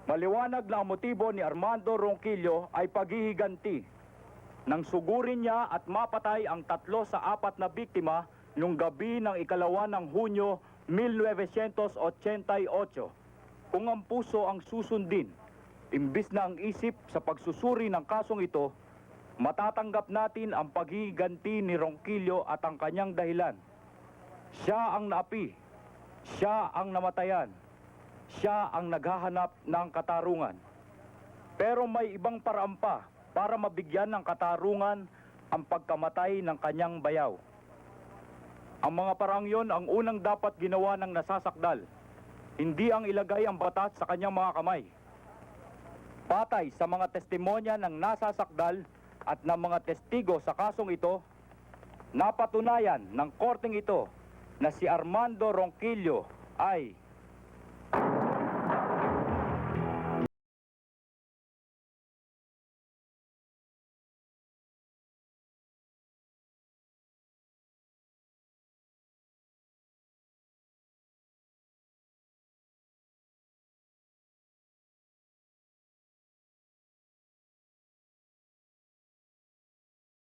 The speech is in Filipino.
Maliwanag na ang motibo ni Armando Ronquillo ay paghihiganti nang sugurin niya at mapatay ang 3 sa 4 na biktima nung gabi ng 2 ng Hunyo 1988. Kung ang puso ang susundin, imbis na ang isip sa pagsusuri ng kasong ito, matatanggap natin ang paghihiganti ni Ronquillo at ang kanyang dahilan. Siya ang naapi, siya ang namatayan, siya ang naghahanap ng katarungan. Pero may ibang paraan pa para mabigyan ng katarungan ang pagkamatay ng kanyang bayaw. Ang mga paraang yon ang unang dapat ginawa ng nasasakdal, hindi ang ilagay ang batas sa kanyang mga kamay. Patay sa mga testimonya ng nasasakdal at ng mga testigo sa kasong ito, napatunayan ng korteng ito na si Armando Ronquillo ay